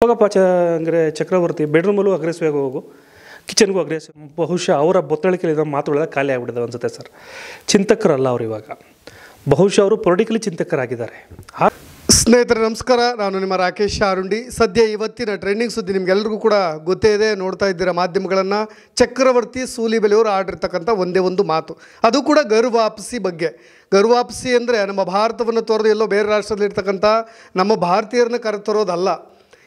ಹೋಗಪ್ಪ ಅಂದರೆ ಚಕ್ರವರ್ತಿ ಬೆಡ್ರೂಮಲ್ಲೂ ಅಗ್ರೆಸಿವ್ ಆಗಿ ಹೋಗು, ಕಿಚನ್ಗೂ ಅಗ್ರೆಸಿವ್. ಬಹುಶಃ ಅವರ ಬೊತ್ತಳಿಕೆಯಲ್ಲಿ ಮಾತುಗಳೆಲ್ಲ ಖಾಲಿ ಆಗಿಬಿಟ್ಟಿದೆ ಅನ್ಸುತ್ತೆ ಸರ್. ಚಿಂತಕರಲ್ಲ ಅವರು ಇವಾಗ, ಬಹುಶಃ ಅವರು ಪೊಲಿಟಿಕಲಿ ಚಿಂತಕರಾಗಿದ್ದಾರೆ. ಸ್ನೇಹಿತರೆ ನಮಸ್ಕಾರ, ನಾನು ನಿಮ್ಮ ರಾಕೇಶ್ ಆರುಂಡಿ. ಸದ್ಯ ಇವತ್ತಿನ ಟ್ರೆಂಡಿಂಗ್ ಸುದ್ದಿ ನಿಮಗೆಲ್ಲರಿಗೂ ಕೂಡ ಗೊತ್ತೇ ಇದೆ, ನೋಡ್ತಾ ಇದ್ದೀರಾ ಮಾಧ್ಯಮಗಳನ್ನು. ಚಕ್ರವರ್ತಿ ಸೂಲಿಬೆಲೆಯವರು ಆಡಿರ್ತಕ್ಕಂಥ ಒಂದೇ ಒಂದು ಮಾತು, ಅದು ಕೂಡ ಗರ್ವಾಪ್ಸಿ ಬಗ್ಗೆ. ಗರ್ವಾಪ್ಸಿ ಅಂದರೆ ನಮ್ಮ ಭಾರತವನ್ನು ತೊರೆದು ಎಲ್ಲೋ ಬೇರೆ ರಾಷ್ಟ್ರದಲ್ಲಿರ್ತಕ್ಕಂಥ ನಮ್ಮ ಭಾರತೀಯರನ್ನ ಕರೆತರೋದಲ್ಲ.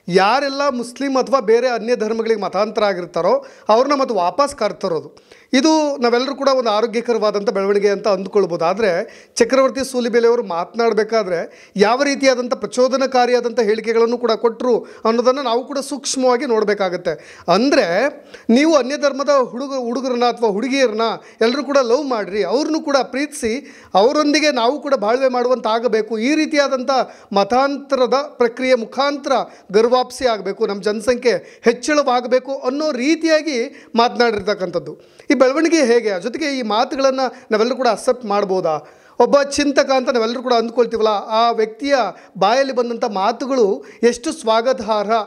ಯಾರೆಲ್ಲ ಮುಸ್ಲಿಂ ಅಥವಾ ಬೇರೆ ಅನ್ಯ ಧರ್ಮಗಳಿಗೆ ಮತಾಂತರ ಆಗಿರ್ತಾರೋ ಅವ್ರನ್ನ ಮತ್ತು ವಾಪಸ್ ಕರೆತರೋದು. ಇದು ನಾವೆಲ್ಲರೂ ಕೂಡ ಒಂದು ಆರೋಗ್ಯಕರವಾದಂಥ ಬೆಳವಣಿಗೆ ಅಂತ ಅಂದ್ಕೊಳ್ಬೋದು. ಆದರೆ ಚಕ್ರವರ್ತಿ ಸೂಲಿಬೆಲೆಯವರು ಮಾತನಾಡಬೇಕಾದ್ರೆ ಯಾವ ರೀತಿಯಾದಂಥ ಪ್ರಚೋದನಕಾರಿಯಾದಂಥ ಹೇಳಿಕೆಗಳನ್ನು ಕೂಡ ಅನ್ನೋದನ್ನು ನಾವು ಕೂಡ ಸೂಕ್ಷ್ಮವಾಗಿ ನೋಡಬೇಕಾಗತ್ತೆ. ಅಂದರೆ ನೀವು ಅನ್ಯ ಧರ್ಮದ ಹುಡುಗರನ್ನ ಅಥವಾ ಹುಡುಗಿಯರನ್ನ ಎಲ್ಲರೂ ಕೂಡ ಲವ್ ಮಾಡಿರಿ, ಅವ್ರನ್ನೂ ಕೂಡ ಪ್ರೀತಿಸಿ ಅವರೊಂದಿಗೆ ನಾವು ಕೂಡ ಬಾಳ್ವೆ ಮಾಡುವಂತಾಗಬೇಕು. ಈ ರೀತಿಯಾದಂಥ ಮತಾಂತರದ ಪ್ರಕ್ರಿಯೆ ಮುಖಾಂತರ ಗರ್ವಾಪ್ಸಿ ಆಗಬೇಕು, ನಮ್ಮ ಜನಸಂಖ್ಯೆ ಹೆಚ್ಚಳವಾಗಬೇಕು ಅನ್ನೋ ರೀತಿಯಾಗಿ ಮಾತನಾಡಿರ್ತಕ್ಕಂಥದ್ದು. ಈ ಬೆಳವಣಿಗೆ ಹೇಗೆ, ಜೊತೆಗೆ ಈ ಮಾತುಗಳನ್ನು ನಾವೆಲ್ಲರೂ ಕೂಡ ಅಕ್ಸೆಪ್ಟ್ ಮಾಡ್ಬೋದಾ? ಒಬ್ಬ ಚಿಂತಕ ಅಂತ ನಾವೆಲ್ಲರೂ ಕೂಡ ಅಂದ್ಕೊಳ್ತೀವಲ್ಲ, ಆ ವ್ಯಕ್ತಿಯ ಬಾಯಲ್ಲಿ ಬಂದಂಥ ಮಾತುಗಳು ಎಷ್ಟು ಸ್ವಾಗತಾರ್ಹ,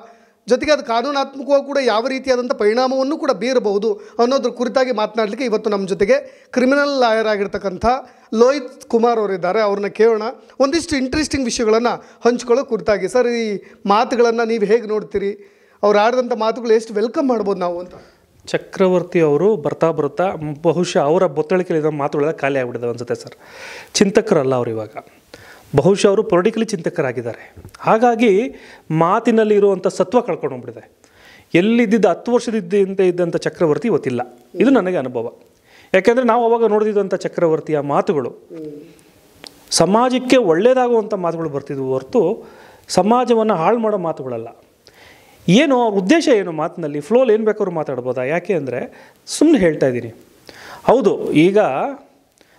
ಜೊತೆಗೆ ಅದು ಕಾನೂನಾತ್ಮಕವಾಗಿ ಕೂಡ ಯಾವ ರೀತಿಯಾದಂಥ ಪರಿಣಾಮವನ್ನು ಕೂಡ ಬೀರಬಹುದು ಅನ್ನೋದ್ರ ಕುರಿತಾಗಿ ಮಾತನಾಡಲಿಕ್ಕೆ ಇವತ್ತು ನಮ್ಮ ಜೊತೆಗೆ ಕ್ರಿಮಿನಲ್ ಲಾಯರ್ ಆಗಿರ್ತಕ್ಕಂಥ ಲೋಹಿತ್ ಕುಮಾರ್ ಅವರಿದ್ದಾರೆ. ಅವ್ರನ್ನ ಕೇಳೋಣ ಒಂದಿಷ್ಟು ಇಂಟ್ರೆಸ್ಟಿಂಗ್ ವಿಷಯಗಳನ್ನು ಹಂಚ್ಕೊಳ್ಳೋ ಕುರಿತಾಗಿ. ಸರ್, ಈ ಮಾತುಗಳನ್ನು ನೀವು ಹೇಗೆ ನೋಡ್ತೀರಿ? ಅವ್ರು ಆಡಿದಂಥ ಮಾತುಗಳು ಎಷ್ಟು ವೆಲ್ಕಮ್ ಮಾಡ್ಬೋದು ನಾವು ಅಂತ? ಚಕ್ರವರ್ತಿ ಅವರು ಬರ್ತಾ ಬಹುಶಃ ಅವರ ಬೊತ್ತಳಿಕೆಯಲ್ಲಿ ಮಾತುಗಳೆಲ್ಲ ಖಾಲಿ ಆಗಿಬಿಟ್ಟಿದೆ ಅನ್ಸುತ್ತೆ ಸರ್. ಚಿಂತಕರಲ್ಲ ಅವರು ಇವಾಗ, ಬಹುಶಃ ಅವರು ಪೊಲಿಟಿಕಲಿ ಚಿಂತಕರಾಗಿದ್ದಾರೆ. ಹಾಗಾಗಿ ಮಾತಿನಲ್ಲಿ ಇರುವಂಥ ಸತ್ವ ಕಳ್ಕೊಂಡೋಗ್ಬಿಟ್ಟಿದೆ. ಎಲ್ಲಿದ್ದಿದ್ದ 10 ವರ್ಷದಿಂದ ಇದ್ದಂಥ ಚಕ್ರವರ್ತಿ ಇವತ್ತಿಲ್ಲ. ಇದು ನನಗೆ ಅನುಭವ. ಯಾಕೆಂದರೆ ನಾವು ಅವಾಗ ನೋಡಿದಂಥ ಚಕ್ರವರ್ತಿಯ ಮಾತುಗಳು ಸಮಾಜಕ್ಕೆ ಒಳ್ಳೆಯದಾಗುವಂಥ ಮಾತುಗಳು ಬರ್ತಿದ್ವು ಹೊರತು ಸಮಾಜವನ್ನು ಹಾಳು ಮಾಡೋ ಮಾತುಗಳಲ್ಲ. ಏನು ಅವ್ರ ಉದ್ದೇಶ ಏನು ಮಾತಿನಲ್ಲಿ? ಫ್ಲೋಲ್ಲಿ ಏನು ಬೇಕಾದ್ರೂ ಮಾತಾಡ್ಬೋದಾ? ಯಾಕೆ ಅಂದರೆ ಸುಮ್ಮನೆ ಹೇಳ್ತಾ ಇದ್ದೀನಿ. ಹೌದು, ಈಗ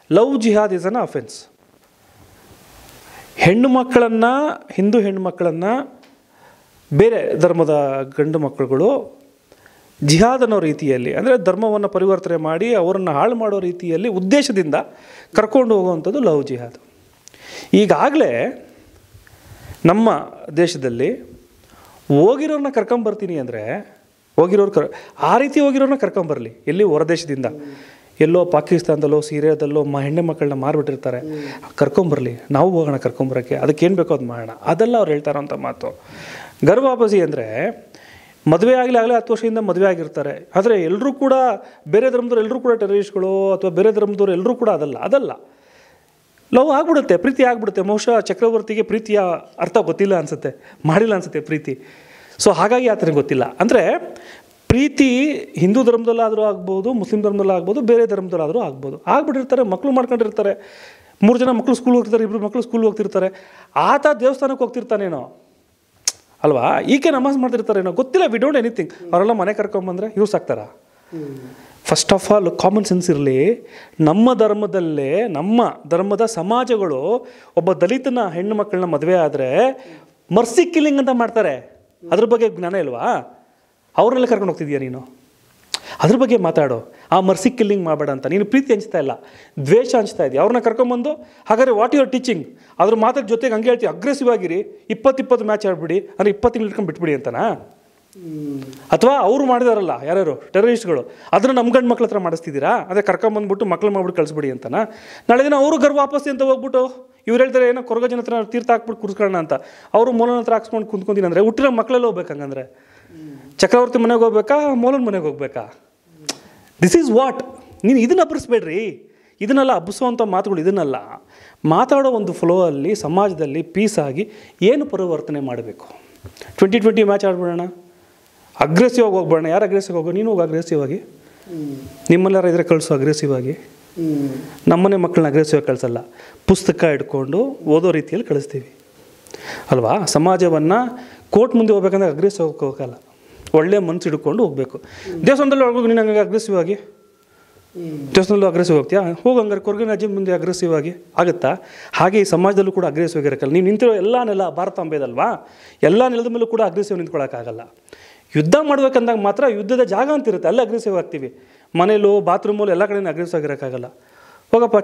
love jihad is an offence. Hindu ಹೆಣ್ಣು ಮಕ್ಕಳನ್ನು ಬೇರೆ ಧರ್ಮದ ಗಂಡು ಮಕ್ಕಳುಗಳು ಜಿಹಾದ್ ಅನ್ನೋ ರೀತಿಯಲ್ಲಿ, ಅಂದರೆ ಧರ್ಮವನ್ನು ಪರಿವರ್ತನೆ ಮಾಡಿ ಅವರನ್ನು ಹಾಳು ಮಾಡೋ ರೀತಿಯಲ್ಲಿ ಉದ್ದೇಶದಿಂದ ಕರ್ಕೊಂಡು ಹೋಗುವಂಥದ್ದು ಲವ್ ಜಿಹಾದ್. ಈಗಾಗಲೇ ನಮ್ಮ ದೇಶದಲ್ಲಿ ಹೋಗಿರೋರನ್ನ ಕರ್ಕೊಂಬರ್ತೀನಿ ಅಂದರೆ ಆ ರೀತಿ ಹೋಗಿರೋರನ್ನ ಕರ್ಕೊಂಬರಲಿ. ಎಲ್ಲಿ ಹೊರದೇಶದಿಂದ ಎಲ್ಲೋ ಪಾಕಿಸ್ತಾನದಲ್ಲೋ ಸಿರಿಯಾದಲ್ಲೋ ಹೆಣ್ಣು ಮಕ್ಕಳನ್ನ ಮಾರ್ಬಿಟ್ಟಿರ್ತಾರೆ, ಕರ್ಕೊಂಬರಲಿ, ನಾವು ಹೋಗೋಣ ಕರ್ಕೊಂಬರೋಕ್ಕೆ, ಅದಕ್ಕೇನು ಬೇಕೋ ಅದು ಮಾಡೋಣ. ಅದೆಲ್ಲ ಅವ್ರು ಹೇಳ್ತಾರೋಂಥ ಮಾತು. ಗರ್ವಾಪಸಿ ಅಂದರೆ ಮದುವೆ ಆಗಲಿ 10 ವರ್ಷದಿಂದ ಮದುವೆ ಆಗಿರ್ತಾರೆ, ಆದರೆ ಎಲ್ಲರೂ ಕೂಡ ಬೇರೆ ಧರ್ಮದವ್ರು ಎಲ್ಲರೂ ಕೂಡ ಟೆರರಿಸ್ಟ್ಗಳು ಅಥವಾ ಬೇರೆ ಧರ್ಮದವ್ರು ಎಲ್ಲರೂ ಕೂಡ ಅದಲ್ಲ. ಲವ್ ಆಗ್ಬಿಡುತ್ತೆ, ಪ್ರೀತಿ ಆಗ್ಬಿಡುತ್ತೆ. ಬಹುಶಃ ಚಕ್ರವರ್ತಿಗೆ ಪ್ರೀತಿಯ ಅರ್ಥ ಗೊತ್ತಿಲ್ಲ ಅನಿಸುತ್ತೆ, ಮಾಡಿಲ್ಲ ಅನಿಸುತ್ತೆ ಪ್ರೀತಿ. ಸೊ ಹಾಗಾಗಿ ಆ ಥರ ಗೊತ್ತಿಲ್ಲ. ಅಂದರೆ ಪ್ರೀತಿ ಹಿಂದೂ ಧರ್ಮದಲ್ಲಾದರೂ ಆಗ್ಬೋದು, ಮುಸ್ಲಿಂ ಧರ್ಮದಲ್ಲಾಗ್ಬೋದು, ಬೇರೆ ಧರ್ಮದಲ್ಲಾದರೂ ಆಗ್ಬೋದು. ಆಗ್ಬಿಟ್ಟಿರ್ತಾರೆ, ಮಕ್ಕಳು ಮಾಡ್ಕೊಂಡಿರ್ತಾರೆ, 3 ಜನ ಮಕ್ಕಳು ಸ್ಕೂಲ್ ಹೋಗ್ತಿರ್ತಾರೆ, 2 ಮಕ್ಕಳು ಸ್ಕೂಲ್ ಹೋಗ್ತಿರ್ತಾರೆ. ಆತ ದೇವಸ್ಥಾನಕ್ಕೆ ಹೋಗ್ತಿರ್ತಾನೇನೋ ಅಲ್ವಾ, ಈಕೆ ನಮಾಜ್ ಮಾಡ್ತಿರ್ತಾರೇನೋ ಗೊತ್ತಿಲ್ಲ. We don't anything. ಅವರೆಲ್ಲ ಮನೆ ಕರ್ಕೊಂಬಂದರೆ ಯೂಸ್ ಆಗ್ತಾರಾ? First of all common sense ಇರಲಿ. ನಮ್ಮ ಧರ್ಮದ ಸಮಾಜಗಳು ಒಬ್ಬ ದಲಿತನ ಹೆಣ್ಣು ಮಕ್ಕಳನ್ನ ಮದುವೆ ಆದರೆ ಮರ್ಸಿ ಕಿಲ್ಲಿಂಗ್ ಅಂತ ಮಾಡ್ತಾರೆ. ಅದ್ರ ಬಗ್ಗೆ ಜ್ಞಾನ ಇಲ್ವಾ? ಅವ್ರನ್ನೆಲ್ಲ ಕರ್ಕೊಂಡು ಹೋಗ್ತಿದ್ಯಾ ನೀನು? ಅದ್ರ ಬಗ್ಗೆ ಮಾತಾಡೋ. ಆ ಮರ್ಸಿ ಕಿಲ್ಲಿಂಗ್ ಮಾಡಬೇಡ ಅಂತ. ನೀನು ಪ್ರೀತಿ ಹಂಚ್ತಾ ಇಲ್ಲ, ದ್ವೇಷ ಹಂಚ್ತಾ ಇದೆಯಾ. ಅವ್ರನ್ನ ಕರ್ಕೊಂಬಂದು ಹಾಗಾದ್ರೆ ವಾಟ್ ಯುವರ್ ಟೀಚಿಂಗ್? ಅದ್ರ ಮಾತಾಡ ಜೊತೆಗೆ ಹಂಗೆ ಹೇಳ್ತೀವಿ, ಅಗ್ರೆಸಿವ್ ಆಗಿರಿ, 20 ಮ್ಯಾಚ್ ಆಡ್ಬಿಡಿ, ಅಂದರೆ 20 ತಿಂಗಳು ಇಟ್ಕೊಂಡು ಬಿಟ್ಬಿಡಿ ಅಂತನಾ? ಅಥವಾ ಅವರು ಮಾಡಿದಾರಲ್ಲ ಯಾರ್ಯಾರು ಟೆರರಿಸ್ಟ್ಗಳು, ಅದನ್ನು ನಮ್ಮ ಗಂಡು ಮಕ್ಳ ಹತ್ರ ಮಾಡಿಸ್ತಿದ್ದೀರಾ? ಅದೇ ಕರ್ಕೊಂಬಂದ್ಬಿಟ್ಟು ಮಕ್ಳು ಮಾಡ್ಬಿಟ್ಟು ಕಳಿಸ್ಬಿಡಿ ಅಂತನಾ? ನಾಳೆ ದಿನ ಅವರು ಗರ್ವಾಪಸಿ ಅಂತ ಹೋಗ್ಬಿಟ್ಟು ಇವ್ರು ಹೇಳ್ತಾರೆ ಏನೋ ಕೊರಗ ಜನ ಹತ್ರ ತೀರ್ಥ ಹಾಕ್ಬಿಟ್ಟು ಕುರ್ಸ್ಕೊಳ್ಳೋಣ ಅಂತ, ಅವರು ಮೂಲನ ಹತ್ರ ಹಾಕ್ಸ್ಕೊಂಡು ಕುಂತ್ಕೊಂತೀನಿ ಅಂದರೆ ಹುಟ್ಟಿರೋ ಮಕ್ಕಳೆಲ್ಲ ಹೋಗ್ಬೇಕು. ಹಂಗಂದ್ರೆ ಚಕ್ರವರ್ತಿ ಮನೆಗೆ ಹೋಗ್ಬೇಕಾ, ಮೋಲನ ಮನೆಗೆ ಹೋಗ್ಬೇಕಾ? This is what. ನೀನು ಇದನ್ನು ಹಬ್ಬಿಸ್ಬೇಡ್ರಿ. ಇದನ್ನೆಲ್ಲ ಹಬ್ಬಿಸುವಂಥ ಮಾತುಗಳು ಇದನ್ನೆಲ್ಲ ಮಾತಾಡೋ ಒಂದು ಫ್ಲೋ ಅಲ್ಲಿ ಸಮಾಜದಲ್ಲಿ ಪೀಸ್ ಆಗಿ ಏನು ಪರಿವರ್ತನೆ ಮಾಡಬೇಕು. 2020 ಮ್ಯಾಚ್ ಆಡ್ಬಿಡೋಣ, ಅಗ್ರೆಸಿವ್ ಆಗಿ ಹೋಗ್ಬೇಡ. ಯಾರು ಅಗ್ರೆಸಿವ್ ಹೋಗೋ? ನೀನು ಹೋಗಿ ಅಗ್ರೆಸಿವ್ ಆಗಿ. ನಿಮ್ಮಲ್ಲಾರ ಇದ್ರೆ ಕಳಿಸು ಅಗ್ರೆಸಿವ್ ಆಗಿ. ನಮ್ಮನೆ ಮಕ್ಕಳನ್ನ ಅಗ್ರೆಸಿವ್ ಆಗಿ ಕಳಿಸಲ್ಲ, ಪುಸ್ತಕ ಇಟ್ಕೊಂಡು ಓದೋ ರೀತಿಯಲ್ಲಿ ಕಳಿಸ್ತೀವಿ ಅಲ್ವಾ? ಸಮಾಜವನ್ನು ಕೋರ್ಟ್ ಮುಂದೆ ಹೋಗ್ಬೇಕಂದ್ರೆ ಅಗ್ರೆಸಿವ್ ಹೋಗೋಕ್ಕಲ್ಲ, ಒಳ್ಳೆಯ ಮನಸ್ಸು ಹಿಡ್ಕೊಂಡು ಹೋಗಬೇಕು. ದೇವಸ್ಥಾನದಲ್ಲಿ ಹೋಗ್ಬೇಕು, ನೀನು ಹಂಗೆ ಅಗ್ರೆಸಿವ್ ಆಗಿ ದೇವಸ್ಥಾನದಲ್ಲೂ ಅಗ್ರೆಸಿವ್ ಹೋಗ್ತೀಯಾ? ಹೋಗಂಗಾರೆ ಕೊರಗಿನ ಅಜ್ಜಿ ಮುಂದೆ ಅಗ್ರೆಸಿವ್ ಆಗಿ ಆಗುತ್ತಾ? ಹಾಗೆ ಈ ಸಮಾಜದಲ್ಲೂ ಕೂಡ ಅಗ್ರೆಸಿವ್ ಆಗಿರಕ್ಕಲ್ಲ. ನೀವು ನಿಂತಿರೋ ಎಲ್ಲ ನೆಲ ಭಾರತಾಂಬೆದಲ್ವಾ, ಎಲ್ಲ ನೆಲದ ಮೇಲೂ ಕೂಡ ಅಗ್ರೆಸಿವ್ ನಿಂತ್ಕೊಳ್ಳೋಕ್ಕಾಗಲ್ಲ. ಯುದ್ಧ ಮಾಡ್ಬೇಕಂದಾಗ ಮಾತ್ರ ಯುದ್ಧದ ಜಾಗ ಅಂತಿರುತ್ತೆ, ಅಲ್ಲಿ ಅಗ್ರೆಸಿವ್ ಆಗ್ತೀವಿ. ಮನೇಲೂ ಬಾತ್ರೂಮಲ್ಲೂ ಎಲ್ಲ ಕಡೆಯೂ ಅಗ್ರೆಸಿವ್ ಆಗಿರೋಕ್ಕಾಗಲ್ಲ. ಹೋಗಪ್ಪ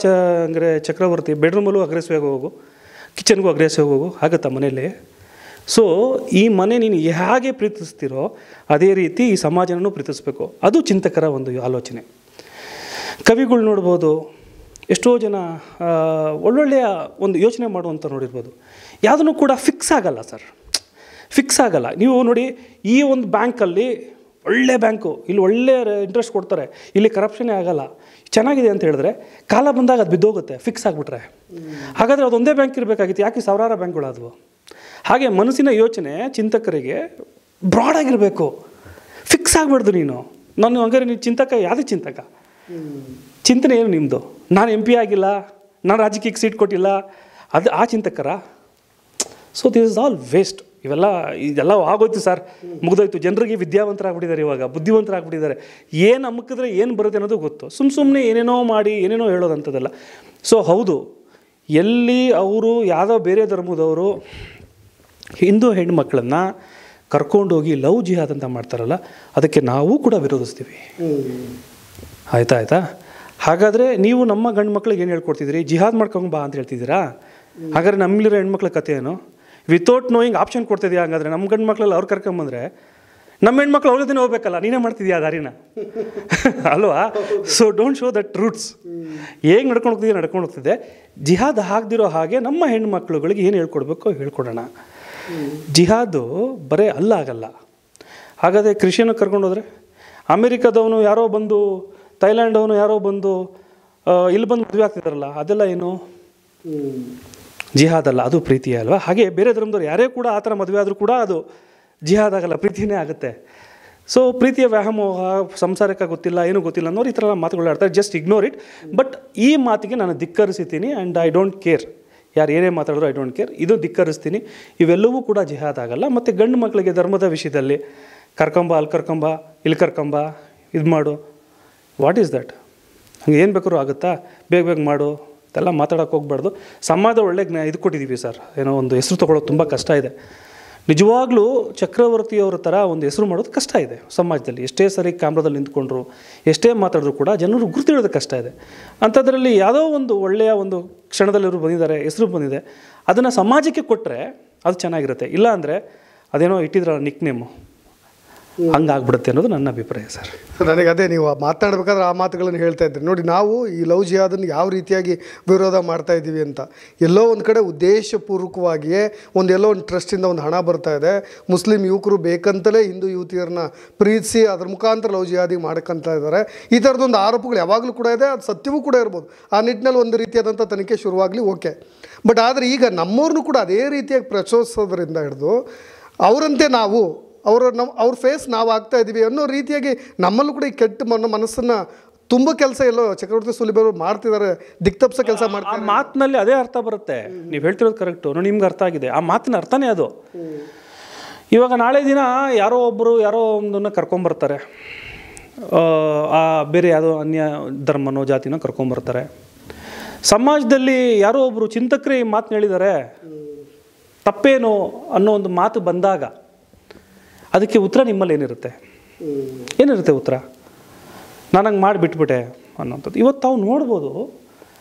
ಅಂದರೆ ಚಕ್ರವರ್ತಿ ಬೆಡ್ರೂಮಲ್ಲೂ ಅಗ್ರೆಸಿವ್ ಆಗಿ ಹೋಗು, ಕಿಚನ್ಗೂ ಅಗ್ರೆಸಿವ್ ಹೋಗು, ಆಗುತ್ತಾ ಮನೇಲಿ? ಸೊ ಈ ಮನೆ ನೀನು ಹೇಗೆ ಪ್ರೀತಿಸ್ತೀರೋ ಅದೇ ರೀತಿ ಈ ಸಮಾಜನೂ ಪ್ರೀತಿಸಬೇಕು. ಅದು ಚಿಂತಕರ ಒಂದು ಆಲೋಚನೆ. ಕವಿಗಳು ನೋಡ್ಬೋದು, ಎಷ್ಟೋ ಜನ ಒಳ್ಳೊಳ್ಳೆಯ ಒಂದು ಯೋಚನೆ ಮಾಡುವಂಥ ನೋಡಿರ್ಬೋದು. ಯಾವುದನ್ನು ಕೂಡ ಫಿಕ್ಸ್ ಆಗಲ್ಲ ಸರ್, ಫಿಕ್ಸ್ ಆಗಲ್ಲ. ನೀವು ನೋಡಿ, ಈ ಒಂದು ಬ್ಯಾಂಕಲ್ಲಿ ಒಳ್ಳೆ ಬ್ಯಾಂಕು, ಇಲ್ಲಿ ಒಳ್ಳೆ ಇಂಟ್ರೆಸ್ಟ್ ಕೊಡ್ತಾರೆ, ಇಲ್ಲಿ ಕರಪ್ಷನ್ನೇ ಆಗಲ್ಲ, ಚೆನ್ನಾಗಿದೆ ಅಂತ ಹೇಳಿದ್ರೆ ಕಾಲ ಬಂದಾಗ ಅದು ಬಿದ್ದೋಗುತ್ತೆ ಫಿಕ್ಸ್ ಆಗಿಬಿಟ್ರೆ. ಹಾಗಾದರೆ ಅದೊಂದೇ ಬ್ಯಾಂಕ್ ಇರಬೇಕಾಗಿತ್ತು, ಯಾಕೆ ಸಾವಿರಾರು ಬ್ಯಾಂಕ್ಗಳಾದವು? ಹಾಗೆ ಮನಸ್ಸಿನ ಯೋಚನೆ ಚಿಂತಕರಿಗೆ ಬ್ರಾಡಾಗಿರಬೇಕು, ಫಿಕ್ಸ್ ಆಗಬಾರ್ದು. ನಾನು ಹಂಗಾರೆ ನೀನು ಚಿಂತಕ, ಯಾವುದೇ ಚಿಂತಕ? ಚಿಂತನೆ ಏನು ನಿಮ್ಮದು? ನಾನು MP ಆಗಿಲ್ಲ, ನಾನು ರಾಜಕೀಯಕ್ಕೆ ಸೀಟ್ ಕೊಟ್ಟಿಲ್ಲ, ಅದು ಆ ಚಿಂತಕರ? So this is all waste. ಇದೆಲ್ಲ ಆಗೋಯ್ತು ಸರ್, ಮುಗಿದೋಯ್ತು. ಜನರಿಗೆ ವಿದ್ಯಾವಂತರಾಗ್ಬಿಟ್ಟಿದ್ದಾರೆ, ಇವಾಗ ಬುದ್ಧಿವಂತರಾಗ್ಬಿಟ್ಟಿದ್ದಾರೆ. ಏನು ಅಮ್ಮಕ್ಕಿದ್ರೆ ಏನು ಬರುತ್ತೆ ಅನ್ನೋದು ಗೊತ್ತು. ಸುಮ್ಮನೆ ಏನೇನೋ ಮಾಡಿ ಏನೇನೋ ಹೇಳೋದಂಥದ್ದಲ್ಲ. ಸೊ ಹೌದು, ಎಲ್ಲಿ ಅವರು ಯಾವುದೋ ಬೇರೆ ಧರ್ಮದವರು ಹಿಂದೂ ಹೆಣ್ಮಕ್ಳನ್ನು ಕರ್ಕೊಂಡೋಗಿ ಲವ್ ಜಿಹಾದ್ ಅಂತ ಮಾಡ್ತಾರಲ್ಲ, ಅದಕ್ಕೆ ನಾವು ಕೂಡ ವಿರೋಧಿಸ್ತೀವಿ. ಆಯಿತಾ? ಹಾಗಾದರೆ ನೀವು ನಮ್ಮ ಗಂಡು ಮಕ್ಳಿಗೆ ಏನು ಹೇಳ್ಕೊಡ್ತಿದ್ದೀರಿ? ಜಿಹಾದ್ ಮಾಡ್ಕೊಂಡು ಬಾ ಅಂತ ಹೇಳ್ತಿದ್ದೀರಾ? ಹಾಗಾದರೆ ನಮ್ಮಲ್ಲಿರೋ ಹೆಣ್ಮಕ್ಳ ಕಥೆ ಏನು? ವಿತೌಟ್ ನೋಯಿಂಗ್ ಆಪ್ಷನ್ ಕೊಡ್ತಿದ್ಯಾ? ಹಾಗಾದರೆ ನಮ್ಮ ಗಂಡು ಮಕ್ಳಲ್ಲಿ ಅವ್ರು ಕರ್ಕೊಂಬಂದರೆ ನಮ್ಮ ಹೆಣ್ಮಕ್ಳು ಅವ್ರ ಜೊತೆ ಹೋಗ್ಬೇಕಲ್ಲ, ನೀನೇ ಮಾಡ್ತಿದ್ಯಾ ಆ ದಾರಿನ? ಅಲ್ವಾ? So don't show that roots. ಹೇಗೆ ನಡ್ಕೊಂಡು ಹೋಗ್ತಿದ್ದೆ. ಜಿಹಾದ್ ಆಗದಿರೋ ಹಾಗೆ ನಮ್ಮ ಹೆಣ್ಮಕ್ಳುಗಳಿಗೆ ಏನು ಹೇಳ್ಕೊಡ್ಬೇಕು ಹೇಳ್ಕೊಡೋಣ. ಜಿಹಾದು ಬರೀ ಆಗಲ್ಲ. ಹಾಗಾದರೆ ಕ್ರಿಶ್ಚಿಯನ್ ಕರ್ಕೊಂಡೋದ್ರೆ, ಅಮೇರಿಕಾದವನು ಯಾರೋ ಬಂದು, ಥೈಲ್ಯಾಂಡವನು ಯಾರೋ ಬಂದು ಇಲ್ಲಿ ಬಂದು ಮದುವೆ ಆಗ್ತಿದ್ದಾರಲ್ಲ, ಅದೆಲ್ಲ ಏನು? ಜಿಹಾದ್ ಅಲ್ಲ, ಅದು ಪ್ರೀತಿಯೇ ಅಲ್ವಾ? ಹಾಗೆ ಬೇರೆ ಧರ್ಮದವ್ರು ಯಾರೇ ಕೂಡ ಆ ಥರ ಮದುವೆ ಆದರೂ ಕೂಡ ಅದು ಜಿಹಾದ್ ಆಗಲ್ಲ, ಪ್ರೀತಿನೇ ಆಗುತ್ತೆ. ಸೊ ಪ್ರೀತಿಯ ವ್ಯಾಮೋಹ, ಸಂಸಾರಕ್ಕೆ ಗೊತ್ತಿಲ್ಲ, ಏನೂ ಗೊತ್ತಿಲ್ಲ ಅನ್ನೋರು ಈ ಥರ ಮಾತುಗಳು ಆಡ್ತಾರೆ. Just ignore it. ಬಟ್ ಈ ಮಾತಿಗೆ ನಾನು ಧಿಕ್ಕರಿಸ್ತೀನಿ. ಆ್ಯಂಡ್ ಐ ಡೋಂಟ್ ಕೇರ್, ಯಾರು ಏನೇ ಮಾತಾಡಿದ್ರು ಐ ಡೋಂಟ್ ಕೇರ್. ಇದು ಧಿಕ್ಕರಿಸ್ತೀನಿ. ಇವೆಲ್ಲವೂ ಕೂಡ ಜಿಹಾದ್ ಆಗಲ್ಲ. ಮತ್ತು ಗಂಡು ಮಕ್ಕಳಿಗೆ ಧರ್ಮದ ವಿಷಯದಲ್ಲಿ ಅಲ್ಲಿ ಕರ್ಕೊಂಬ, ಇದು ಮಾಡು, ವಾಟ್ ಈಸ್ ದಟ್? ಹಂಗೆ ಏನು ಬೇಕಾದ್ರೂ ಆಗುತ್ತಾ? ಬೇಗ ಮಾಡು ಇದೆಲ್ಲ ಮಾತಾಡೋಕ್ಕೆ ಹೋಗ್ಬಾರ್ದು. ಸಮಾಜ ಒಳ್ಳೆ ಇದು ಕೊಟ್ಟಿದ್ದೀವಿ ಸರ್, ಏನೋ ಒಂದು ಹೆಸರು ತೊಗೊಳೋದು ತುಂಬ ಕಷ್ಟ ಇದೆ. ನಿಜವಾಗ್ಲೂ ಚಕ್ರವರ್ತಿಯವರ ಥರ ಒಂದು ಹೆಸರು ಮಾಡೋದು ಕಷ್ಟ ಇದೆ ಸಮಾಜದಲ್ಲಿ. ಎಷ್ಟೇ ಸರಿ ಕ್ಯಾಮ್ರಾದಲ್ಲಿ ನಿಂತ್ಕೊಂಡ್ರು, ಎಷ್ಟೇ ಮಾತಾಡಿದ್ರು ಕೂಡ ಜನರು ಗುರುತಿಡೋದು ಕಷ್ಟ ಇದೆ. ಅಂಥದ್ರಲ್ಲಿ ಯಾವುದೋ ಒಂದು ಒಳ್ಳೆಯ ಒಂದು ಕ್ಷಣದಲ್ಲಿ ಇವರು ಬಂದಿದ್ದಾರೆ, ಹೆಸರು ಬಂದಿದೆ, ಅದನ್ನು ಸಮಾಜಕ್ಕೆ ಕೊಟ್ಟರೆ ಅದು ಚೆನ್ನಾಗಿರುತ್ತೆ. ಇಲ್ಲ ಅಂದರೆ ಅದೇನೋ ಇಟ್ಟಿದ್ರಲ್ಲ ನಿಕ್ ನೇಮು, ಹಂಗಾಗ್ಬಿಡುತ್ತೆ ಅನ್ನೋದು ನನ್ನ ಅಭಿಪ್ರಾಯ ಸರ್. ನನಗೆ ಅದೇ ನೀವು ಮಾತನಾಡಬೇಕಾದ್ರೆ ಆ ಮಾತುಗಳನ್ನು ಹೇಳ್ತಾ ಇದ್ರಿ ನೋಡಿ. ನಾವು ಈ ಲವ್ ಜಿಹಾದನ್ನು ಯಾವ ರೀತಿಯಾಗಿ ವಿರೋಧ ಮಾಡ್ತಾ ಇದ್ದೀವಿ ಅಂತ, ಎಲ್ಲೋ ಒಂದು ಕಡೆ ಉದ್ದೇಶಪೂರ್ವಕವಾಗಿಯೇ ಎಲ್ಲೋ ಒಂದು ಟ್ರಸ್ಟಿಂದ ಒಂದು ಹಣ ಬರ್ತಾ ಇದೆ. ಮುಸ್ಲಿಂ ಯುವಕರು ಬೇಕಂತಲೇ ಹಿಂದೂ ಯುವತಿಯರನ್ನ ಪ್ರೀತಿಸಿ ಅದ್ರ ಮುಖಾಂತರ ಲವ್ ಜಿಹಾದಿಗೆ ಮಾಡ್ಕೊತಾ ಇದ್ದಾರೆ. ಈ ಥರದೊಂದು ಆರೋಪಗಳು ಯಾವಾಗಲೂ ಕೂಡ ಇದೆ, ಅದು ಸತ್ಯವೂ ಕೂಡ ಇರ್ಬೋದು. ಆ ನಿಟ್ಟಿನಲ್ಲಿ ಒಂದು ರೀತಿಯಾದಂಥ ತನಿಖೆ ಶುರುವಾಗಲಿ, ಓಕೆ. ಬಟ್ ಆದರೆ ಈಗ ನಮ್ಮವ್ರನ್ನೂ ಕೂಡ ಅದೇ ರೀತಿಯಾಗಿ ಪ್ರಚೋದಿಸೋದ್ರಿಂದ ಹಿಡಿದು ಅವರಂತೆ ನಾವು ಅವ್ರ ಫೇಸ್ ನಾವು ಆಗ್ತಾ ಇದ್ದೀವಿ ಅನ್ನೋ ರೀತಿಯಾಗಿ ನಮ್ಮಲ್ಲೂ ಕೂಡ ಈ ಕೆಟ್ಟ ಮನಸ್ಸನ್ನು ತುಂಬ ಕೆಲಸ ಎಲ್ಲೋ ಚಕ್ರವರ್ತಿ ಸೂಲಿಬೆಯವರು ಮಾಡ್ತಿದ್ದಾರೆ, ದಿಕ್ತಪ್ಸ ಕೆಲಸ ಮಾಡ್ತಾರೆ. ಆ ಮಾತಿನಲ್ಲಿ ಅದೇ ಅರ್ಥ ಬರುತ್ತೆ. ನೀವು ಹೇಳ್ತಿರೋದು ಕರೆಕ್ಟು, ನಿಮ್ಗೆ ಅರ್ಥ ಆಗಿದೆ. ಆ ಮಾತಿನ ಅರ್ಥನೇ ಅದು. ಇವಾಗ ನಾಳೆ ದಿನ ಯಾರೋ ಒಂದನ್ನು ಕರ್ಕೊಂಬರ್ತಾರೆ, ಬೇರೆ ಯಾವುದೋ ಅನ್ಯ ಧರ್ಮನೋ ಜಾತಿನೋ ಕರ್ಕೊಂಬರ್ತಾರೆ. ಸಮಾಜದಲ್ಲಿ ಯಾರೋ ಒಬ್ಬರು ಚಿಂತಕರೇ ಈ ಮಾತನ್ನ ಹೇಳಿದ್ದಾರೆ, ತಪ್ಪೇನು ಅನ್ನೋ ಒಂದು ಮಾತು ಬಂದಾಗ ಅದಕ್ಕೆ ಉತ್ತರ ನಿಮ್ಮಲ್ಲಿ ಏನಿರುತ್ತೆ ಉತ್ತರ? ನಾನು ಹಂಗೆ ಮಾಡಿಬಿಟ್ಬಿಟ್ಟೆ ಅನ್ನೋಂಥದ್ದು. ಇವತ್ತು ತಾವು ನೋಡ್ಬೋದು,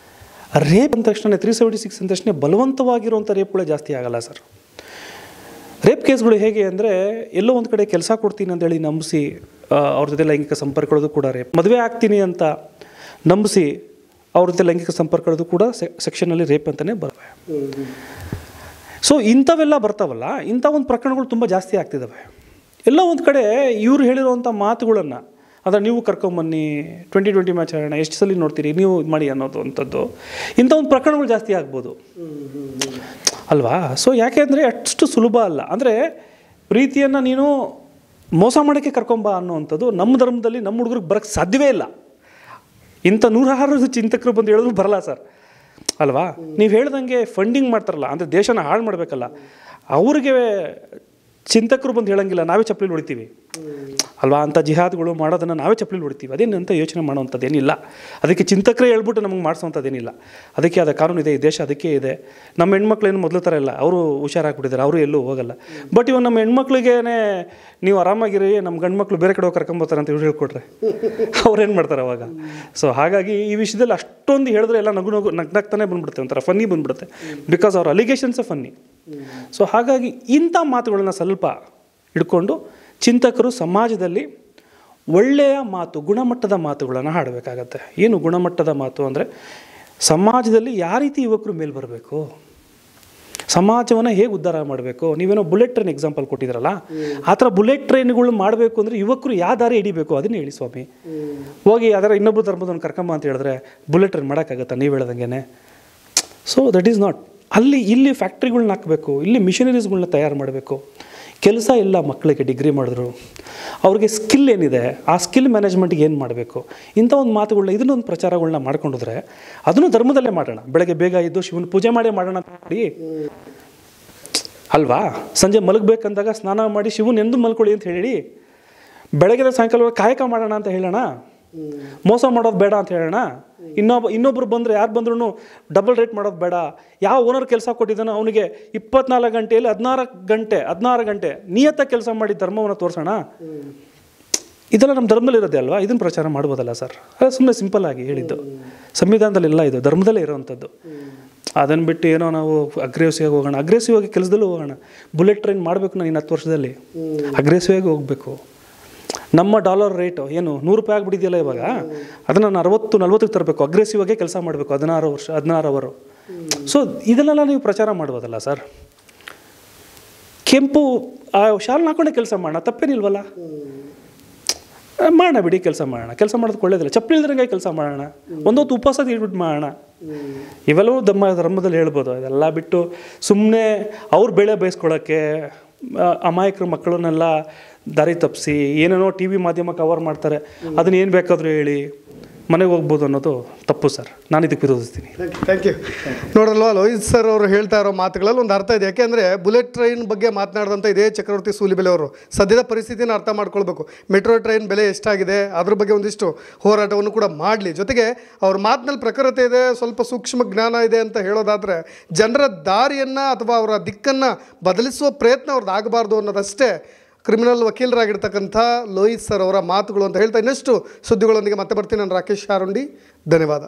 ರೇಪ್ ಅಂದ ತಕ್ಷಣ 376 ಅಂದ ತಕ್ಷಣ ಬಲವಂತವಾಗಿರುವಂಥ ರೇಪ್ಗಳೇ ಜಾಸ್ತಿ ಆಗಲ್ಲ ಸರ್. ರೇಪ್ ಕೇಸ್ಗಳು ಹೇಗೆ ಅಂದರೆ, ಎಲ್ಲೋ ಒಂದು ಕಡೆ ಕೆಲಸ ಕೊಡ್ತೀನಿ ಅಂತೇಳಿ ನಂಬಿಸಿ ಅವ್ರ ಜೊತೆ ಲೈಂಗಿಕ ಸಂಪರ್ಕಗಳದು ಕೂಡ ರೇಪ್. ಮದುವೆ ಆಗ್ತೀನಿ ಅಂತ ನಂಬಿಸಿ ಅವ್ರ ಜೊತೆ ಲೈಂಗಿಕ ಸಂಪರ್ಕಗಳದು ಕೂಡ ಸೆಕ್ಷನಲ್ಲಿ ರೇಪ್ ಅಂತಲೇ ಬರ್ತವೆ. ಸೊ ಇಂಥವೆಲ್ಲ ಬರ್ತಾವಲ್ಲ, ಇಂಥ ಒಂದು ಪ್ರಕರಣಗಳು ತುಂಬ ಜಾಸ್ತಿ ಆಗ್ತಿದ್ದಾವೆ. ಎಲ್ಲೋ ಒಂದು ಕಡೆ ಇವ್ರು ಹೇಳಿರುವಂಥ ಮಾತುಗಳನ್ನು, ಅಂದರೆ ನೀವು ಕರ್ಕೊಂಬನ್ನಿ 2020 ಮ್ಯಾಚ್ ಆಡೋಣ, ಎಷ್ಟು ಸಲ ನೋಡ್ತೀರಿ, ನೀವು ಇದು ಮಾಡಿ ಅನ್ನೋದು ಅಂಥದ್ದು, ಇಂಥ ಒಂದು ಪ್ರಕರಣಗಳು ಜಾಸ್ತಿ ಆಗ್ಬೋದು ಅಲ್ವಾ? ಸೊ ಯಾಕೆ ಅಂದರೆ ಅಷ್ಟು ಸುಲಭ ಅಲ್ಲ. ಅಂದರೆ ಪ್ರೀತಿಯನ್ನು ನೀನು ಮೋಸ ಮಾಡೋಕ್ಕೆ ಕರ್ಕೊಂಬ ಅನ್ನೋವಂಥದ್ದು ನಮ್ಮ ಧರ್ಮದಲ್ಲಿ ನಮ್ಮ ಹುಡುಗರಿಗೆ ಬರೋಕ್ಕೆ ಸಾಧ್ಯವೇ ಇಲ್ಲ. ಇಂಥ 106 ಚಿಂತಕರು ಬಂದು ಹೇಳಿದ್ರು ಬರಲ್ಲ ಸರ್ ಅಲ್ವಾ? ನೀವು ಹೇಳ್ದಂಗೆ ಫಂಡಿಂಗ್ ಮಾಡ್ತಾರಲ್ಲ, ಅಂದರೆ ದೇಶನ ಹಾಳು ಮಾಡಬೇಕಲ್ಲ, ಅವ್ರಿಗೆ ಚಿಂತಕರು ಬಂದು ಹೇಳಂಗಿಲ್ಲ, ನಾವೇ ಚಪ್ಪಲಿ ಹೊಡಿತೀವಿ ಅಲ್ವಾ. ಅಂಥ ಜಿಹಾದ್ಗಳು ಮಾಡೋದನ್ನು ನಾವೇ ಚಪ್ಪಲಿ ಹೊಡಿತೀವಿ, ಅದೇನಂತ ಯೋಚನೆ ಮಾಡೋವಂಥದ್ದೇನಿಲ್ಲ. ಅದಕ್ಕೆ ಚಿಂತಕರೇ ಹೇಳ್ಬಿಟ್ಟು ನಮಗೆ ಮಾಡಿಸೋವಂಥದ್ದೇನಿಲ್ಲ. ಅದಕ್ಕೆ ಆದ ಕಾನೂನು ಇದೆ, ಈ ದೇಶ ಅದಕ್ಕೆ ಇದೆ. ನಮ್ಮ ಹೆಣ್ಮಕ್ಳೇನು ಮೊದಲು ಥರ ಇಲ್ಲ, ಅವರು ಹುಷಾರಾಗ್ಬಿಟ್ಟಿದ್ದಾರೆ, ಅವರು ಎಲ್ಲೂ ಹೋಗಲ್ಲ. ಬಟ್ ಇವಾಗ ನಮ್ಮ ಹೆಣ್ಮಕ್ಳಿಗೇ ನೀವು ಆರಾಮಾಗಿರಿ, ನಮ್ಮ ಗಂಡು ಮಕ್ಕಳು ಬೇರೆ ಕಡೆ ಹೋಗಿ ಕರ್ಕೊಂಬೋತಾರೆ ಅಂತ ಇವ್ರು ಹೇಳ್ಕೊಟ್ರೆ ಅವ್ರೇನು ಮಾಡ್ತಾರೆ ಅವಾಗ. ಸೊ ಹಾಗಾಗಿ ಈ ವಿಷಯದಲ್ಲಿ ಅಷ್ಟೊಂದು ಹೇಳಿದ್ರೆ ಎಲ್ಲ ನಗ್ನಾಗ್ತಾನೆ ಬಂದ್ಬಿಡುತ್ತೆ, ಒಂಥರ ಫನ್ನಿ ಬಂದ್ಬಿಡುತ್ತೆ. ಬಿಕಾಸ್ ಅವ್ರ ಅಲಿಗೇಷನ್ಸೇ ಫನ್ನಿ. ಸೊ ಹಾಗಾಗಿ ಇಂಥ ಮಾತುಗಳನ್ನ ಸ್ವಲ್ಪ ಹಿಡ್ಕೊಂಡು ಚಿಂತಕರು ಸಮಾಜದಲ್ಲಿ ಒಳ್ಳೆಯ ಮಾತು, ಗುಣಮಟ್ಟದ ಮಾತುಗಳನ್ನು ಹಾಡಬೇಕಾಗತ್ತೆ. ಏನು ಗುಣಮಟ್ಟದ ಮಾತು ಅಂದರೆ, ಸಮಾಜದಲ್ಲಿ ಯಾವ ರೀತಿ ಯುವಕರು ಮೇಲೆ ಬರಬೇಕು, ಸಮಾಜವನ್ನು ಹೇಗೆ ಉದ್ಧಾರ ಮಾಡಬೇಕು. ನೀವೇನೋ ಬುಲೆಟ್ ಟ್ರೈನ್ ಎಕ್ಸಾಂಪಲ್ ಕೊಟ್ಟಿದ್ರಲ್ಲ, ಆ ಥರ ಬುಲೆಟ್ ಟ್ರೈನ್ಗಳು ಮಾಡಬೇಕು ಅಂದರೆ ಯುವಕರು ಯಾವ ದಾರಿ ಹಿಡಿಬೇಕು ಅದನ್ನೇ ಹೇಳಿ ಸ್ವಾಮಿ. ಹೋಗಿ ಅದರ ಇನ್ನೊಬ್ಬರು ಧರ್ಮದವ್ನು ಕರ್ಕೊಂಬ ಅಂತ ಹೇಳಿದ್ರೆ ಬುಲೆಟ್ ಟ್ರೈನ್ ಮಾಡೋಕ್ಕಾಗತ್ತಾ ನೀವು ಹೇಳ್ದಂಗೆ? So that is not. ಇಲ್ಲಿ ಫ್ಯಾಕ್ಟ್ರಿಗಳ್ನ ಹಾಕಬೇಕು, ಇಲ್ಲಿ ಮಿಷನರೀಸ್ಗಳ್ನ ತಯಾರು ಮಾಡಬೇಕು. ಕೆಲಸ ಇಲ್ಲ ಮಕ್ಕಳಿಗೆ, ಡಿಗ್ರಿ ಮಾಡಿದ್ರು ಅವ್ರಿಗೆ ಸ್ಕಿಲ್ ಏನಿದೆ, ಆ ಸ್ಕಿಲ್ ಮ್ಯಾನೇಜ್ಮೆಂಟ್ಗೆ ಏನು ಮಾಡಬೇಕು, ಇಂಥ ಒಂದು ಮಾತುಗಳನ್ನ ಇದನ್ನೊಂದು ಪ್ರಚಾರಗಳನ್ನ ಮಾಡ್ಕೊಂಡ್ರೆ ಅದನ್ನು ಧರ್ಮದಲ್ಲೇ ಮಾಡೋಣ. ಬೆಳಗ್ಗೆ ಬೇಗ ಇದ್ದು ಶಿವನ ಪೂಜೆ ಮಾಡೇ ಮಾಡೋಣ ಅಂತ ಮಾಡಿ ಅಲ್ವಾ. ಸಂಜೆ ಮಲಗಬೇಕಂದಾಗ ಸ್ನಾನ ಮಾಡಿ ಶಿವನ ಎಂದು ಮಲ್ಕೊಳ್ಳಿ ಅಂತ ಹೇಳಿ, ಬೆಳಗ್ಗೆ ಸಾಯಂಕಾಲ ಕಾಯಕ ಮಾಡೋಣ ಅಂತ ಹೇಳೋಣ. ಮೋಸ ಮಾಡೋದು ಬೇಡ ಅಂತ ಹೇಳೋಣ. ಇನ್ನೊಬ್ರು ಬಂದರೆ ಯಾರು ಬಂದ್ರೂ ಡಬಲ್ ರೇಟ್ ಮಾಡೋದು ಬೇಡ. ಯಾವ ಓನರ್ ಕೆಲಸ ಕೊಟ್ಟಿದ್ದಾನೋ ಅವನಿಗೆ 24 ಗಂಟೆಯಲ್ಲಿ 16 ಗಂಟೆ ನಿಯತ್ತ ಕೆಲಸ ಮಾಡಿ ಧರ್ಮವನ್ನು ತೋರಿಸೋಣ. ಇದೆಲ್ಲ ನಮ್ಮ ಧರ್ಮದಲ್ಲಿ ಇರೋದೇ ಅಲ್ವಾ, ಇದನ್ನು ಪ್ರಚಾರ ಮಾಡ್ಬೋದಲ್ಲ ಸರ್? ಅದೇ ಸುಮ್ಮನೆ ಸಿಂಪಲ್ ಆಗಿ ಹೇಳಿದ್ದು. ಸಂವಿಧಾನದಲ್ಲೆಲ್ಲ ಇದು ಧರ್ಮದಲ್ಲೇ ಇರೋವಂಥದ್ದು. ಅದನ್ನು ಬಿಟ್ಟು ಏನೋ ನಾವು ಅಗ್ರೆಸಿವ್ ಆಗಿ ಹೋಗೋಣ, ಅಗ್ರೆಸಿವ್ ಆಗಿ ಕೆಲಸದಲ್ಲೂ ಹೋಗೋಣ. ಬುಲೆಟ್ ಟ್ರೈನ್ ಮಾಡಬೇಕು ನಾನು ಇನ್ನು 10 ವರ್ಷದಲ್ಲಿ, ಅಗ್ರೆಸಿವ್ ಆಗಿ ಹೋಗಬೇಕು. ನಮ್ಮ ಡಾಲರ್ ರೇಟು ಏನು 100 ರೂಪಾಯಿ ಆಗಿಬಿಟ್ಟಿದೆಯಲ್ಲ ಇವಾಗ, ಅದನ್ನು ನಾನು 60-40ಕ್ಕೆ ತರಬೇಕು. ಅಗ್ರೆಸಿವ್ ಆಗೇ ಕೆಲಸ ಮಾಡಬೇಕು 16 ಅವರು. ಸೊ ಇದನ್ನೆಲ್ಲ ನೀವು ಪ್ರಚಾರ ಮಾಡ್ಬೋದಲ್ಲ ಸರ್? ಕೆಂಪು ಶಾಲ್ನ ಹಾಕೊಂಡೆ ಕೆಲಸ ಮಾಡೋಣ, ತಪ್ಪೇನಿಲ್ವಲ್ಲ? ಮಾಡೋಣ ಬಿಡಿ, ಕೆಲಸ ಮಾಡೋಣ. ಕೆಲಸ ಮಾಡೋದಕ್ಕೆ ಒಳ್ಳೇದಿಲ್ಲ, ಚಪ್ಪಲಿ ಇಲ್ದಂಗೆ ಕೆಲಸ ಮಾಡೋಣ, ಒಂದೊತ್ತು ಉಪವಾಸ ಇಟ್ಬಿಟ್ಟು ಮಾಡೋಣ. ಇವೆಲ್ಲವೂ ಧರ್ಮದಲ್ಲಿ ಹೇಳ್ಬೋದು. ಇದೆಲ್ಲ ಬಿಟ್ಟು ಸುಮ್ಮನೆ ಅವ್ರ ಬೆಳೆ ಬಯಸ್ಕೊಳ್ಳೋಕ್ಕೆ ಅಮಾಯಕರ ಮಕ್ಕಳನ್ನೆಲ್ಲ ದಾರಿ ತಪ್ಪಿಸಿ ಏನೇನೋ ಟಿ ವಿ ಮಾಧ್ಯಮ ಕವರ್ ಮಾಡ್ತಾರೆ. ಅದನ್ನ ಏನು ಬೇಕಾದರೂ ಹೇಳಿ ಮನೆಗೆ ಹೋಗ್ಬೋದು ಅನ್ನೋದು ತಪ್ಪು ಸರ್. ನಾನು ಇದಕ್ಕೆ ವಿರೋಧಿಸ್ತೀನಿ. Thank you. ನೋಡಲ್ವಾ, ಲೋಹಿತ್ ಸರ್ ಅವರು ಹೇಳ್ತಾ ಇರೋ ಮಾತುಗಳಲ್ಲಿ ಒಂದು ಅರ್ಥ ಇದೆ. ಯಾಕೆಂದರೆ ಬುಲೆಟ್ ಟ್ರೈನ್ ಬಗ್ಗೆ ಮಾತನಾಡಿದಂಥ ಇದೇ ಚಕ್ರವರ್ತಿ ಸೂಲಿಬೆಲೆ ಅವರು ಸದ್ಯದ ಪರಿಸ್ಥಿತಿನ ಅರ್ಥ ಮಾಡ್ಕೊಳ್ಬೇಕು. ಮೆಟ್ರೋ ಟ್ರೈನ್ ಬೆಲೆ ಎಷ್ಟಾಗಿದೆ ಅದ್ರ ಬಗ್ಗೆ ಒಂದಿಷ್ಟು ಹೋರಾಟವನ್ನು ಕೂಡ ಮಾಡಲಿ. ಜೊತೆಗೆ ಅವ್ರ ಮಾತಿನಲ್ಲಿ ಪ್ರಖರತೆ ಇದೆ, ಸ್ವಲ್ಪ ಸೂಕ್ಷ್ಮ ಜ್ಞಾನ ಇದೆ ಅಂತ ಹೇಳೋದಾದರೆ ಜನರ ದಾರಿಯನ್ನು ಅಥವಾ ಅವರ ದಿಕ್ಕನ್ನು ಬದಲಿಸುವ ಪ್ರಯತ್ನ ಅವ್ರದ್ದು ಆಗಬಾರ್ದು ಅನ್ನೋದಷ್ಟೇ ಕ್ರಿಮಿನಲ್ ವಕೀಲರಾಗಿರ್ತಕ್ಕಂಥ ಲೋಹಿತ್ ಸರ್ ಅವರ ಮಾತುಗಳು ಅಂತ ಹೇಳ್ತಾ ಇನ್ನಷ್ಟು ಸುದ್ದಿಗಳೊಂದಿಗೆ ಮತ್ತೆ ಬರ್ತೀನಿ. ನಾನು ರಾಕೇಶ್ ಆರುಂಡಿ. ಧನ್ಯವಾದ.